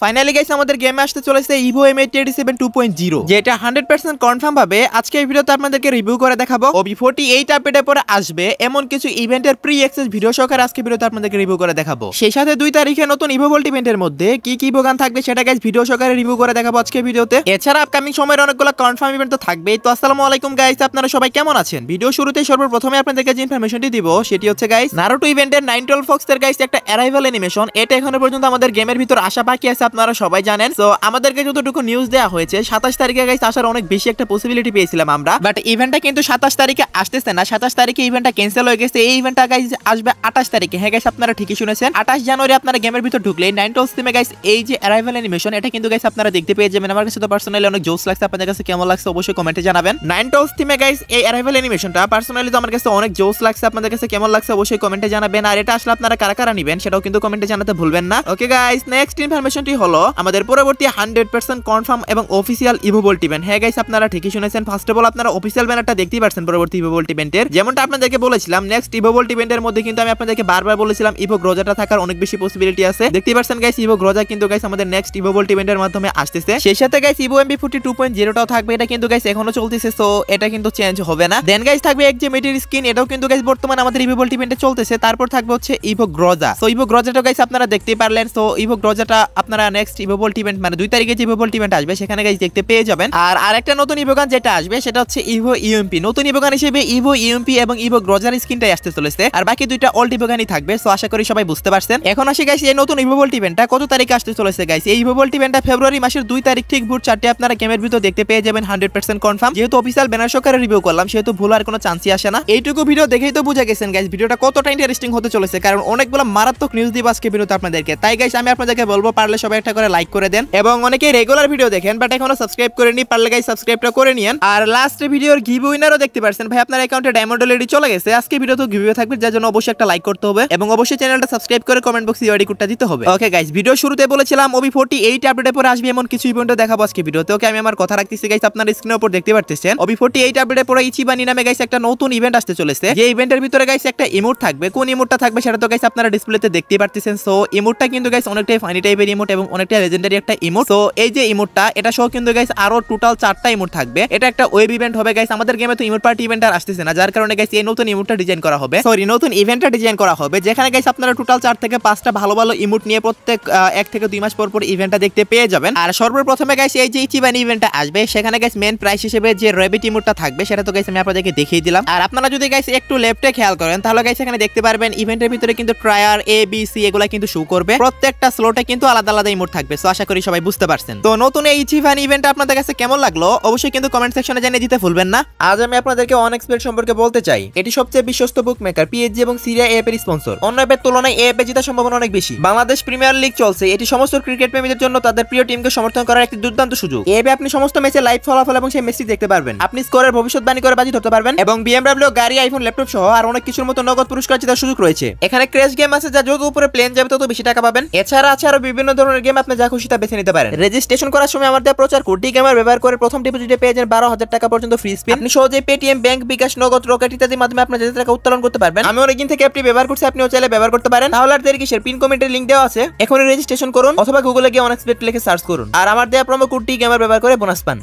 Finally guys আমাদের গেমে আসতে চলেছে ইভো M887 2.0 যেটা 100% কনফার্ম ভাবে আজকে এই ভিডিওতে আপনাদেরকে রিভিউ করে দেখাবো। OB48 আপডেটের পরে আসবে এমন কিছু ইভেন্টের প্রি অ্যাক্সেস ভিডিও সহকারে আজকে ভিডিওতে আপনাদেরকে রিভিউ করে দেখাবো। সেই সাথে 2 তারিখে নতুন ইভো ভোল্ট ইভেন্টের মধ্যে কি কি ইভোগান থাকবে সেটা গাইস ভিডিও সহকারে রিভিউ করে দেখাবো আজকে ভিডিওতে। এছাড়া আপকামিং সময়ের অনেকগুলো কনফার্ম ইভেন্ট তো থাকবেই। তো আসসালামু আলাইকুম গাইস, আপনারা সবাই কেমন আছেন? ভিডিও শুরুতেই সর্বপ্রথমে আপনাদেরকে যে ইনফরমেশনটি দিব সেটি হচ্ছে গাইস নারুটো ইভেন্টের 912 ফক্সের গাইস একটা অ্যারাইভাল অ্যানিমেশন, এটা এখনো পর্যন্ত আমাদের গেমের ভিতর আসা বাকি আছে, আপনারা সবাই জানেন। সো আমাদেরকে যতটুকু নিউজ দেওয়া হয়েছে 27 তারিখে গাইস আসার অনেক বেশি একটা পসিবিলিটি পেয়েছিলাম আমরা, বাট ইভেন্টটা কিন্তু 27 তারিখে আসতেছে না। 27 তারিখে ইভেন্টটা ক্যান্সেল হয়ে গেছে। এই ইভেন্টটা গাইস আসবে 28 তারিখে। হ্যাঁ গাইস, আপনারা ঠিকই শুনেছেন, 28 জানুয়ারি আপনারা গেমের ভিতর ঢুকলে 912 স্ট্রিমে গাইস এই যে অ্যারাইভাল অ্যানিমেশন এটা কিন্তু গাইস আপনারা দেখতে পেয়ে যাবেন। আমার কাছে তো পার্সোনালি অনেক জোস লাগছে, আপনাদের কাছে কেমন লাগছে অবশ্যই কমেন্টে জানাবেন। 912 স্ট্রিমে গাইস এই অ্যারাইভাল অ্যানিমেশনটা পার্সোনালি তো আমার কাছে অনেক জোস লাগছে, আপনাদের কাছে কেমন লাগছে অবশ্যই কমেন্টে জানাবেন। আর এটা আসলে আপনারা কারা কারা নেবেন সেটাও কিন্তু কমেন্টে জানাতে ভুলবেন না। ওকে গাইস, নেক্সট ইনফরমেশনটি হলো আমাদের পরবর্তী 100% কনফার্ম এবং অফিসিয়াল ইভো ভোল্ট ইভেন্ট। হ্যাঁ গাইস, আপনারা ঠিকই শুনেছেন। ফার্স্ট অফ অল আপনারা অফিসিয়াল ব্যানারটা দেখতেই পাচ্ছেন পরবর্তী ইভো ভোল্ট ইভেন্টের। যেমনটা আপনাদেরকে বলেছিলাম নেক্সট ইভো ভোল্ট ইভেন্টের মধ্যে কিন্তু আমি আপনাদেরকে বারবার বলেছিলাম ইভো গ্রোজাটা থাকার অনেক বেশি পসিবিলিটি আছে। দেখতেই পাচ্ছেন গাইস ইভো গ্রোজা কিন্তু গাইস আমাদের নেক্সট ইভো ভোল্ট ইভেন্টের মাধ্যমে আসতেছে। সেই সাথে গাইস ইভো MB40 2.0 টাও থাকবে, এটা কিন্তু গাইস এখনো চলতেছে, সো এটা কিন্তু চেঞ্জ হবে না। দেন গাইস থাকবে এক যে মেটির স্কিন, এটাও কিন্তু গাইস বর্তমানে আমাদের ইভো ভোল্ট ইভেন্টে চলতেছে। তারপর থাকবে হচ্ছে ইভো গ্রোজা। সো ইভো গ্রোজাটা গাইস আপনারা দেখতেই পারলেন। সো ইভো গ্রোজাটা আপনারা নেক্সট ইভো ভোল্ট ইভেন্ট মানে 2 তারিখে যে ইভো ভোল্ট ইভেন্ট আসবে সেখানে গাইস দেখতে পেয়ে যাবেন। আর আরেকটা নতুন ইভোগান যেটা আসবে সেটা হচ্ছে ইভো ইউএমপি। নতুন ইভোগান হিসেবে ইভো ইউএমপি এবং ইভো গ্রোজার স্কিনটাই আসতে চলেছে, আর বাকি দুইটা ওল্ড ইভোগানই থাকবে। সো আশা করি সবাই বুঝতে পারছেন। এখন আসি গাইস এই নতুন ইভো ভোল্ট ইভেন্টটা কত তারিখে আসতে চলেছে গাইস। এই ইভো ভোল্ট ইভেন্টটা ফেব্রুয়ারি মাসের 2 তারিখ ঠিক ভোর 4টে আপনারা গেমের ভিতর দেখতে পেয়ে যাবেন 100% কনফার্ম। যেহেতু অফিসিয়াল ব্যানার সহকারে রিভিউ করলাম সেহেতু ভুল আর কোনো চান্সই আসে না। এইটুকু ভিডিও দেখেই তো বুঝা গেছেন গাইস ভিডিওটা কতটা ইন্টারেস্টিং হতে চলেছে, কারণ অনেকগুলো মারাত্মক নিউজ দিব আজকে ভিডিওতে আপনাদেরকে। তাই গাইস আমি আপনাদেরকে বলবো পারলে সবাই একটা করে লাইক করে দেন, এবং অনেকেই রেগুলার ভিডিও দেখেন বাট এখনো সাবস্ক্রাইব করেনি, পারলে গাইস সাবস্ক্রাইবটা করে নিয়েন। আর লাস্ট ভিডিওর গিভ উইনারও দেখতে পারছেন ভাই আপনার অ্যাকাউন্টে ডায়মন্ড অলরেডি চলে গেছে। আজকে ভিডিও তো গিভওয়ে থাকবে, যার জন্য অবশ্যই একটা লাইক করতে হবে এবং অবশ্যই চ্যানেলটা সাবস্ক্রাইব করে কমেন্ট বক্সে ইউআইডি কোডটা দিতে হবে। ওকে গাইস, ভিডিও শুরুতে বলেছিলাম OB48 আপডেটের পরে আসবে এমন কিছু ইভেন্টও দেখাবো আজকে ভিডিওতে। ওকে আমি আমার কথা রাখতেছি গাইস, আপনারা স্ক্রিনের উপর দেখতে পাচ্ছেন OB48 আপডেটের পরে ইচিবানি নামে গাইস একটা নতুন ইভেন্ট আসতে চলেছে। যে ইভেন্টের ভিতরে গাইস একটা ইমোট থাকবে। কোন ইমোটটা থাকবে সেটা তো গাইস আপনারা ডিসপ্লেতে দেখতে পাচ্ছেন। সো ইমোটটা কিন্তু গাইস অনেকটাই ফানি টাইপের ইমোট এবং অনেকটা লেজেন্ডারি একটা ইমোট। সো এই যে ইমোটটা এটা সহ কিন্তু গাইস আরো টোটাল 4টা ইমোট থাকবে। এটা একটা ওয়েব ইভেন্ট হবে গাইস। আমাদের গেমে তো ইমোট পার্টি ইভেন্ট আর আসতেছে না, যার কারণে গাইস এই নতুন ইমোটটা ডিজাইন করা হবে, সরি নতুন ইভেন্টটা ডিজাইন করা হবে, যেখানে গাইস আপনারা টোটাল 4 থেকে 5টা ভালো ভালো ইমোট নিয়ে প্রত্যেক 1 থেকে 2 মাস পর পর ইভেন্টটা দেখতে পেয়ে যাবেন। আর সর্বপ্রথমে গাইস এই যে ইচিবানি ইভেন্টটা আসবে সেখানে গাইস মেন প্রাইস হিসেবে যে র‍্যাবিট ইমোটটা থাকবে সেটা তো গাইস আমি আপনাদেরকে দেখিয়ে দিলাম। আর আপনারা যদি গাইস একটু লেফটে খেয়াল করেন তাহলে গাইস এখানে দেখতে পারবেন ইভেন্টের ভিতরে কিন্তু ট্রায়ার ABC এগুলা কিন্তু শো করবে। প্রত্যেকটা স্লটে কিন্তু আলাদা আলাদা ইমোট থাকবে। সো আশা করি সবাই বুঝতে পারছেন। তো নতুন এই ইচিবানি ইভেন্ট আপনাদের কাছে কেমন লাগলো অবশ্যই কিন্তু কমেন্ট সেকশনে জানিয়ে দিতে ভুলবেন না। আজ আমি আপনাদেরকে অনএক্সপেক্ট সম্পর্কে বলতে চাই। এটি সবচেয়ে বিশ্বস্ত বুক মেকার PSG এবং সিরিয়া এএফ এর স্পন্সর। অন্য অ্যাপের তুলনায় এএফ এ জেতার সম্ভাবনা অনেক বেশি। বাংলাদেশ প্রিমিয়ার লিগ চলছে, এটি সমস্ত ক্রিকেট প্রেমীদের জন্য তাদের প্রিয় টিমকে সমর্থন করার একটি দুর্দান্ত সুযোগ। এএফ আপনি সমস্ত ম্যাচের লাইভ ফলাফল এবং সেই ম্যাচটি দেখতে পারবেন। আপনি স্কোরের ভবিষ্যৎবাণী করে বাজি ধরতে পারবেন এবং BMW গাড়ি, আইফোন, ল্যাপটপ সহ আর অনেক কিছুর মতো নগদ পুরস্কার জেতার সুযোগ রয়েছে। এখানে ক্র্যাশ গেম আছে যা যত উপরে প্লেন যাবে তত বেশি টাকা পাবেন। এছাড়া আছে আরো বিভিন্ন ধরনের গেম, আপনি যা খুশি তা বেছে নিতে পারেন। রেজিস্ট্রেশন করার সময় আমার দেওয়া প্রচার কোড গেমার ব্যবহার করে প্রথম ডিপোজিটে পেয়ে যান 12,000 টাকা পর্যন্ত ফ্রি স্পিন। আপনি সহজেই পেটিএম, ব্যাংক, বিকাশ, নগদ, রকেট ইত্যাদির মাধ্যমে আপনার যে টাকা উত্তোলন করতে পারবেন। আমি অনেকদিন থেকে অ্যাপটি ব্যবহার করছি, আপনিও চাইলে ব্যবহার করতে পারেন। তাহলে আর দেরি কিসের, পিন কমেন্টের লিংক দেওয়া আছে, এখনই রেজিস্ট্রেশন করুন অথবা গুগলে গিয়ে অনএক্সপেক্ট লিখে সার্চ করুন আর আমার দেওয়া প্রোমো কোড গেমার ব্যবহার করে বোনাস পান।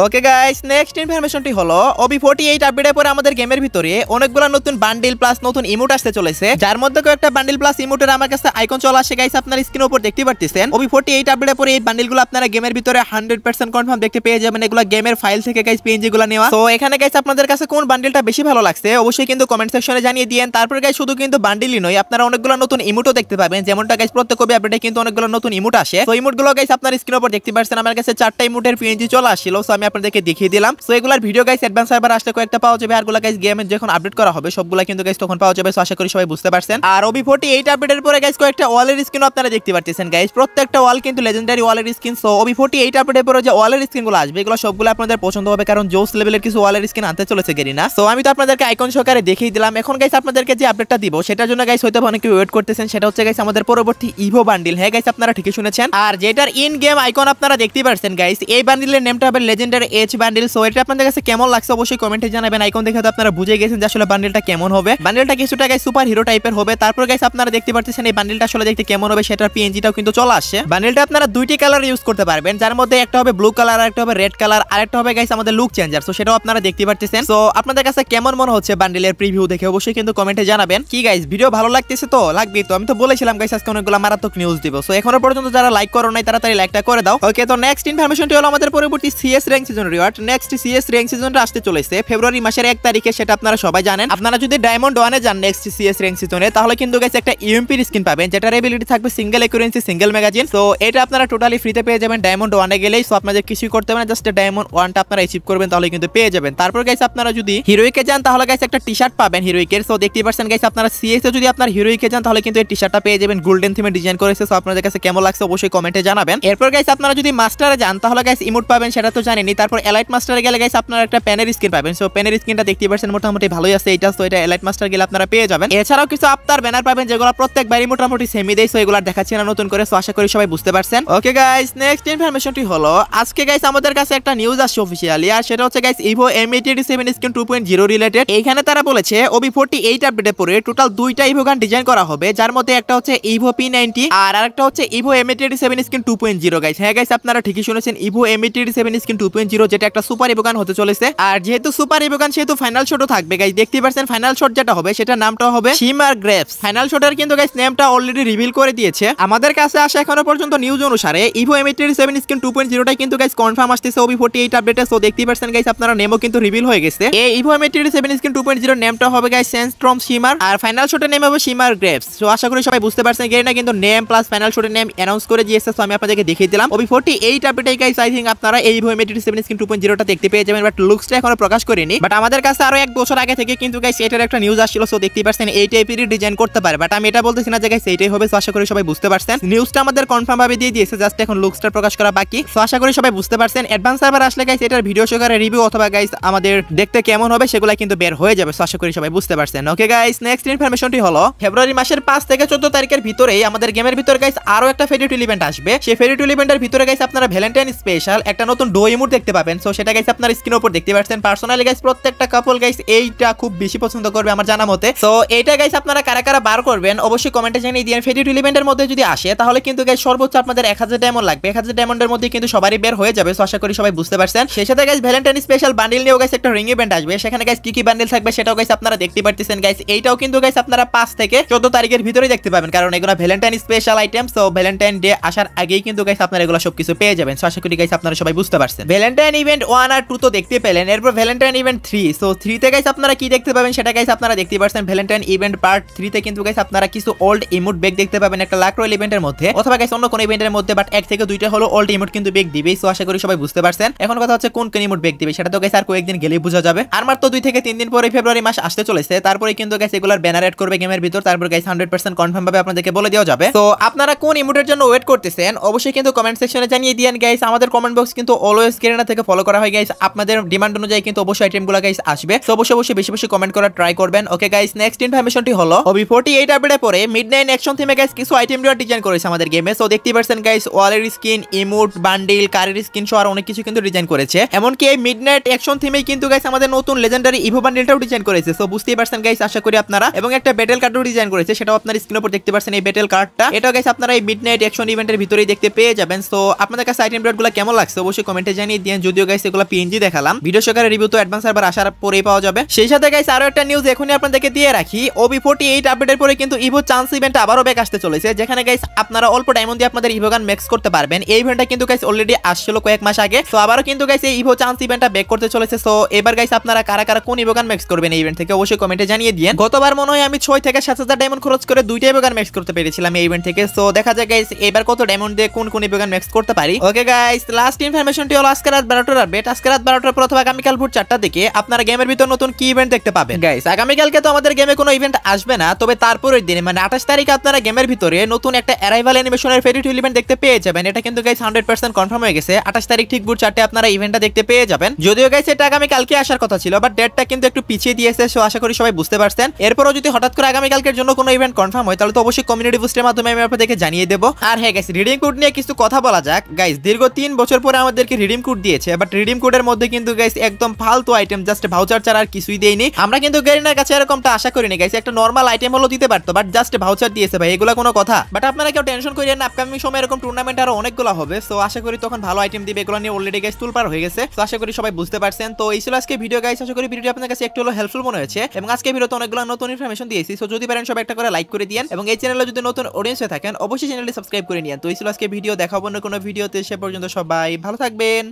ওকে গাইস, নেক্সট ইনফরমেশনটি হলো OB48 আপডেটের পরে আমাদের গেমের ভিতরে অনেকগুলো নতুন বান্ডিল প্লাস নতুন ইমোট আসতে চলেছে, যার মধ্যে কয়েকটা বান্ডিল প্লাস ইমোটের আমার কাছে আইকন চলে আসে গাইস আপনার স্ক্রিনের উপর দেখতে পাচ্ছেন। OB48 আপডেটের পরে এই বান্ডিলগুলো আপনারা গেমের ভিতরে 100% কনফার্ম দেখতে পেয়ে যাবেন। এগুলো গেমের ফাইল থেকে গাইস PNG গুলো নেওয়া। তো এখানে গাইস আপনাদের কাছে কোন বান্ডিলটা বেশি ভালো লাগছে অবশ্যই কিন্তু কমেন্ট সেকশনে জানিয়ে দিয়েন। তারপর গাইস শুধু কিন্তু বান্ডিলই নয়, আপনারা অনেকগুলো নতুন ইমোটও দেখতে পাবেন, যেমনটা গাইস প্রত্যেক কবি আপডেটে কিন্তু অনেকগুলো নতুন ইমোট আসে। তো ইমোটগুলো গাইস আপনার স্ক্রিনের উপর দেখতে পাচ্ছেন। আমার কাছে 4টা ইমোটের PNG চলে আসছিল, সো আমি আপনাদেরকে দেখিয়ে দিলাম। সো এগুলার ভিডিও গাইস অ্যাডভান্স সার্ভার আসলে কয়েকটা পাওয়া যাবে, আর গুলা গাইস গেমে যখন আপডেট করা হবে সবগুলা কিন্তু গাইস তখন পাওয়া যাবে। সো আশা করি সবাই বুঝতে পারছেন। আর OB48 আপডেটের পরে গাইস কয়েকটা ওয়ালের স্কিন আপনারা দেখতে পাচ্ছেন গাইস, প্রত্যেকটা ওয়াল কিন্তু লেজেন্ডারি ওয়ালের স্কিন। সো OB48 আপডেটের পরে যে ওয়ালের স্কিনগুলো আসবে এগুলো সবগুলো আপনাদের পছন্দ হবে, কারণ জোস লেভেলের কিছু ওয়ালের স্কিন আনতে চলেছে গেরিনা। সো আমি তো আপনাদেরকে আইকন সহকারে দেখিয়ে দিলাম। এখন গাইস আপনাদেরকে যে আপডেটটা দিব সেটার জন্য গাইস হয়তো অনেকে ওয়েট করতেছেন, সেটা হচ্ছে গাইস আমাদের পরবর্তী ইভো বান্ডিল। হ্যাঁ গাইস আপনারা ঠিকই শুনেছেন। আর যেটার ইন গেম আইকন আপনারা দেখতে পাচ্ছেন গাইস, এই বান্ডিলের নেমটা হবে legendary legendary edge bundle. So এটা আপনাদের কাছে কেমন লাগছে অবশ্যই কমেন্টে জানাবেন। আইকন দেখে তো আপনারা বুঝে গেছেন যে আসলে বান্ডেলটা কেমন হবে। বান্ডেলটা কিছুটা গাইস সুপার হিরো টাইপের হবে। তারপর গাইস আপনারা দেখতে পাচ্ছেন এই বান্ডেলটা আসলে দেখতে কেমন হবে সেটার পিএনজিটাও কিন্তু চলে আসছে। বান্ডেলটা আপনারা দুইটি কালার ইউজ করতে পারবেন, যার মধ্যে একটা হবে ব্লু কালার আর একটা হবে রেড কালার আর একটা হবে গাইস আমাদের লুক চেঞ্জার। সো সেটাও আপনারা দেখতে পাচ্ছেন। সো আপনাদের কাছে কেমন মনে হচ্ছে বান্ডেলের প্রিভিউ দেখে অবশ্যই কিন্তু কমেন্টে জানাবেন। কি গাইস ভিডিও ভালো লাগতেছে তো? লাগবেই তো, আমি তো বলেছিলাম গাইস আজকে অনেকগুলো মারাত্মক নিউজ দিব। সো এখনো পর্যন্ত যারা লাইক করো নাই তাড়াতাড়ি লাইকটা করে দাও। ওকে, তো নেক্সট ইনফরমেশনটি হলো আমাদের পরবর্তী CS rank season reward. Next CS rank সিজনটা আসতে চলেছে ফেব্রুয়ারি মাসের 1 তারিখে, সেটা আপনারা সবাই জানেন। আপনারা যদি ডায়মন্ড 1 এ যান নেক্সট সিএস র‍্যাঙ্ক সিজনে, তাহলে কিন্তু গাইস একটা ইউএমপি স্কিন পাবেন, যেটার এবিলিটি থাকবে সিঙ্গেল অ্যাকুরেন্সি সিঙ্গেল ম্যাগাজিন। সো এটা আপনারা টোটালি ফ্রিতে পেয়ে যাবেন ডায়মন্ড 1 এ গেলেই। সো আপনাদের কিছুই করতে হবে না, জাস্ট ডায়মন্ড 1টা আপনারা অ্যাচিভ করবেন তাহলে কিন্তু পেয়ে যাবেন। তারপর গাইস আপনারা যদি হিরোইকে যান তাহলে গাইস একটা টি-শার্ট পাবেন হিরোইকের। সো দেখতেই পাচ্ছেন গাইস আপনারা সিএস এ যদি আপনার হিরোইকে যান তাহলে কিন্তু এই টি-শার্টটা পেয়ে যাবেন, গোল্ডেন থিমে ডিজাইন করেছে। সো আপনাদের কাছে কেমন লাগছে অবশ্যই কমেন্টে জানাবেন। এরপর গাইস আপনারা যদি মাস্টারে যান তাহলে গাইস ইমোট পাবেন, সেটা তো জানেনই। তারপর এলাইট মাস্টারে গেলে গাইস আপনারা একটা প্যানের স্কিন পাবেন। সো প্যানের স্কিনটা দেখতেই পাচ্ছেন মোটামুটি ভালোই আছে এটা। সো এটা এলাইট মাস্টার গেলে আপনারা পেয়ে যাবেন। এছাড়াও কিছু আফতার ব্যানার পাবেন যেগুলো প্রত্যেকবারই মোটামুটি সেমি দেয়। সো এগুলো দেখাচ্ছি না নতুন করে। সো আশা করি সবাই বুঝতে পারছেন। ওকে গাইস, নেক্সট ইনফরমেশনটি হলো আজকে গাইস আমাদের কাছে একটা নিউজ আসছে অফিশিয়ালি, আর সেটা হচ্ছে guys Ivo M887 skin 2.0 related. এইখানে তারা বলেছে OB48 আপডেটে পরে টোটাল দুইটা ইভো গান ডিজাইন করা হবে, যার মধ্যে একটা হচ্ছে ইভো P90 আর আরেকটা হচ্ছে ইভো M887 স্কিন 2.0 গাইস। হ্যাঁ গাইস আপনারা ঠিকই শুনেছেন, ইভো M887 স্কিন 2.0 যেটা একটা সুপার ইভো গান হতে চলেছে। আর যেহেতু সুপার ইভো গান সেহেতু ফাইনাল শটও থাকবে গাইস। দেখতেই পাচ্ছেন ফাইনাল শট যেটা হবে সেটা নামটা হবে শিমার গ্রেভস। ফাইনাল শটের কিন্তু গাইস নেমটা অলরেডি রিভিল করে দিয়েছে। আমাদের কাছে আসা এখনো পর্যন্ত নিউজ অনুসারে ইভো M887 স্কিন 2.0টা কিন্তু গাইস কনফার্ম আসতেছে OB48 আপডেটে। সো দেখতেই পাচ্ছেন গাইস আপনারা নেমও কিন্তু রিভিল হয়ে গেছে। এই ইভো M887 স্কিন 2.0 নেমটা হবে গাইস সেন্সট্রম শিমার আর ফাইনাল শটের নেম হবে শিমার গ্রেভস। সো আশা করি সবাই বুঝতে পারছেন গেরিনা কিন্তু নেম প্লাস ফাইনাল শটের নেম অ্যানাউন্স করে দিয়েছে। সো আমি আপনাদেরকে দেখিয়ে দিলাম OB48 আপডেটে গাইস। আই থিংক আপনারা এই ইভো M887 স্কিন 2.0টা দেখতে পেয়ে যাবেন, বাট লুকসটা এখনো প্রকাশ করেনি। বাট আমাদের কাছে আরো 1 বছর আগে থেকে কিন্তু গাইস এটার একটা নিউজ আসছিল। সো দেখতেই পাচ্ছেন এই টাইপেরই ডিজাইন করতে পারে, বাট আমি এটা বলতেছি না যে গাইস এইটাই হবে। সো আশা করি সবাই বুঝতে পারছেন, নিউজটা আমাদের কনফার্ম ভাবে দিয়ে দিয়েছে, জাস্ট এখন লুকসটা প্রকাশ করা বাকি। সো আশা করি সবাই বুঝতে পারছেন। অ্যাডভান্স সার্ভার আসলে গাইস এটার ভিডিও সহকারে রিভিউ অথবা গাইস আমাদের দেখতে কেমন হবে সেগুলা কিন্তু বের হয়ে যাবে। সো আশা করি সবাই বুঝতে পারছেন। ওকে গাইস, নেক্সট ইনফরমেশনটি হলো ফেব্রুয়ারি মাসের 5 থেকে 14 তারিখের ভিতরেই আমাদের গেমের ভিতর গাইস আরো একটা ফেরিটুল ইভেন্ট আসবে। সেই ফেরিটুল ইভেন্টের ভিতরে গাইস আপনারা ভ্যালেন্টাইন স্পেশাল একটা নতুন ডো ইমোট দেখতে পাবেন। সো সেটা গাইস আপনারা স্ক্রিনের উপর দেখতে পাচ্ছেন। পার্সোনালি গাইস প্রত্যেকটা কাপল গাইস এইটা খুব বেশি পছন্দ করবে আমার জানা মতে। সো এইটা গাইস আপনারা কারা কারা বার করবেন অবশ্যই কমেন্টে জানিয়ে দিন। ফেরিটুল ইভেন্টের মধ্যে যদি আসে তাহলে কিন্তু গাইস সর্বোচ্চ আপনাদের 1000 ডায়মন্ড লাগবে। 1000 ডায়মন্ডের মধ্যে কিন্তু সবারই বের হয়ে যাবে। সো আশা করি সবাই বুঝতে পারছেন। সেই সাথে গাইস ভ্যালেন্টাইন স্পেশাল বান্ডেল নিয়েও গাইস একটা রিং ইভেন্ট আসবে। সেখানে গাইস কি কি বান্ডেল থাকবে সেটাও গাইস আপনারা দেখতে পাচ্ছেন গাইস। এইটাও কিন্তু গাইস আপনারা 5 থেকে 14 তারিখের ভিতরেই দেখতে পাবেন, কারণ এগুলো Valentine special item. So Valentine day আসার আগেই কিন্তু গাইস আপনারা এগুলো সবকিছু পেয়ে যাবেন। সো আশা করি গাইস আপনারা সবাই বুঝতে পারছেন। ভ্যালেন্টাইন ইভেন্ট 1 আর 2 তো দেখতে পেলেন, এরপর ভ্যালেন্টাইন ইভেন্ট 3। সো 3 তে গাইস আপনারা কি দেখতে পাবেন সেটা গাইস আপনারা দেখতে পাচ্ছেন। ভ্যালেন্টাইন ইভেন্ট পার্ট 3 তে কিন্তু গাইস আপনারা কিছু ওল্ড ইমোট ব্যাগ দেখতে পাবেন একটা লাক রয়্যাল ইভেন্টের মধ্যে অথবা গাইস অন্য কোন ইভেন্টের মধ্যে, বাট 1 থেকে 2টা হলো ওল্ড ইমোট কিন্তু ব্যাগ দিবে। সো আশা করি সবাই বুঝতে পারছেন। এখন কথা হচ্ছে কোন কোন ইমোট ব্যাগ দিবে সেটা তো গাইস আর কয়েকদিন গেলেই বোঝা যাবে। আর মাত্র 2 থেকে 3 দিন পরে ফেব্রুয়ারি মাস আসতে চলেছে। তারপরে কিন্তু গাইস এগুলার ব্যানার এড করবে গেমের ভিতর। তারপর গাইস 100% কনফার্ম ভাবে আপনাদেরকে বলে দেওয়া যাবে। তো আপনারা কোন ইমোটের জন্য ওয়েট করতেছেন অবশ্যই কিন্তু কমেন্ট সেকশনে জানিয়ে দিয়েন গাইস। আমাদের কমেন্ট বক্স কিন্তু অলওয়েজ গেরিনা থেকে ফলো করা হয় গাইস। আপনাদের ডিমান্ড অনুযায়ী কিন্তু অবশ্যই আইটেমগুলো গাইস আসবে। সো অবশ্যই বেশি বেশি কমেন্ট করার ট্রাই করবেন। ওকে গাইস, নেক্সট ইনফরমেশনটি হলো OB48 আপডেটে পরে মিডনাইট অ্যাকশন থিমে গাইস কিছু আইটেম ডিজাইন করেছে আমাদের গেমে। সো দেখতেই পাচ্ছেন গাইস ওয়ালের স্কিন, ইমোট, বান্ডিল, কারের স্কিন সহ আর অনেক কিছু কিন্তু ডিজাইন করেছে। এমনকি এই মিডনাইট অ্যাকশন থিমেই কিন্তু গাইস আমাদের নতুন লেজেন্ডারি ইভো বান্ডিলটাও ডিজাইন করেছে। সো বুঝতেই পারছেন গাইস আশা করি আপনারা, এবং একটা ব্যাটেল কার্ডও ডিজাইন করেছে, সেটাও আপনার স্ক্রিনের উপর দেখতে পাচ্ছেন এই ব্যাটেল কার্ডটা। এটাও গাইস আপনারা এই মিডনাইট অ্যাকশন ইভেন্টের ভিতরেই দেখতে পেয়ে যাবেন। সো আপনাদের কাছে আইটেম গুলো কেমন লাগছে অবশ্যই কমেন্টে জানিয়ে দিন। যদিও গাইস এগুলো পিএনজি দেখালাম, ভিডিও সহকারে রিভিউ তো অ্যাডভান্স সার্ভার আসার পরেই পাওয়া যাবে। সেই সাথে গাইস আরো একটা নিউজ এখনই আপনাদেরকে দিয়ে রাখি, OB48 আপডেটের পরে কিন্তু ইভো চান্স ইভেন্ট আবারও ব্যাক আসতে চলেছে, যেখানে গাইস আপনারা অল্প ডায়মন্ড দিয়ে আপনাদের ইভো গান ম্যাক্স করতে পারবেন। এই ইভেন্টটা কিন্তু গাইস অলরেডি আসছিল কয়েক মাস আগে। সো আবারও কিন্তু গাইস এই ইভো চান্স ইভেন্টটা ব্যাক করতে চলেছে। সো এবার গাইস আপনারা কারা কারা কোন ইভো গান ম্যাক্স করবেন এই ইভেন্ট থেকে অবশ্যই কমেন্টে জানিয়ে দিন। গতবার মনে হয় আমি 6 থেকে 7000 ডায়মন্ড খরচ করে দুইটা ইভো গান ম্যাক্স করতে পেরেছিলাম এই ইভেন্ট থেকে। সো দেখা যাক গাইস এবার কত ডায়মন্ড দিয়ে কোন কোন ইভো গান ম্যাক্স করতে পারি। ওকে গাইস, লাস্ট ইনফরমেশনটি হলো আজকে রাত 12টার আপডেট। আজকে রাত 12টার পর অথবা আগামীকাল ভোর 4টার দিকে আপনারা গেমের ভিতর নতুন কি ইভেন্ট দেখতে পাবেন। গাইস আগামীকালকে তো আমাদের গেমে কোনো ইভেন্ট আসবে না, তবে তারপরের দিনে মানে 28 তারিখে আপনারা গেমের ভিতরে নতুন একটা অ্যারাইভাল অ্যানিমেশনের ফেরিটুল ইভেন্ট দেখতে পেয়ে যাবেন। এটা কিন্তু গাইস 100% কনফার্ম হয়ে গেছে। 28 তারিখ ঠিক ভোর 4টায় আপনারা ইভেন্টটা দেখতে পেয়ে যাবেন। যদিও গাইস এটা আগামীকালকে আসার কথা ছিল, বাট ডেটটা কিন্তু একটু পিছিয়ে দিয়েছে। সো আশা করি সবাই বুঝতে পারছেন। এরপরও যদি হঠাৎ করে আগামীকালকের জন্য কোনো ইভেন্ট কনফার্ম হয় তাহলে তো অবশ্যই কমিউনিটি বুস্টের মাধ্যমে আমি আপনাদেরকে জানিয়ে দেব। আর হ্যাঁ গাইস, রিডিং কোড নিয়ে কিছু কথা বলা যাক। গাইস দীর্ঘ 3 বছর পরে আমাদেরকে রিডিং কোড দিয়েছে, বাট রিডিম কোডের মধ্যে কিন্তু গাইস একদম ফালতু আইটেম, জাস্ট ভাউচার ছাড়া আর কিছুই দেয়নি। আমরা কিন্তু গেরিনার কাছে এরকমটা আশা করিনি গাইস, একটা নরমাল আইটেম হলো দিতে পারতো, বাট জাস্ট ভাউচার দিয়েছে ভাই, এগুলা কোনো কথা? বাট আপনারা কেউ টেনশন করিয়েন না, আপকামিং সময় এরকম টুর্নামেন্ট আরো অনেকগুলো হবে, সো আশা করি তখন ভালো আইটেম দিবে। এগুলো নিয়ে অলরেডি গাইস তুলপার হয়ে গেছে, তো আশা করি সবাই বুঝতে পারছেন। তো এই ছিল আজকে ভিডিও গাইস, আশা করি ভিডিওটি আপনার কাছে একটু হলো হেল্পফুল মনে হয়েছে, এবং আজকে ভিডিওতে অনেকগুলো নতুন ইনফরমেশন দিয়েছি। সো যদি পারেন সবাই একটা করে লাইক করে দিয়েন, এবং এই চ্যানেলে যদি নতুন অডিয়েন্স হয়ে থাকেন অবশ্যই চ্যানেলটি সাবস্ক্রাইব করে নিন। তো এই ছিল আজকে ভিডিও, দেখা হবে অন্য কোনো ভিডিওতে, সে পর্যন্ত সবাই ভালো থাকবেন।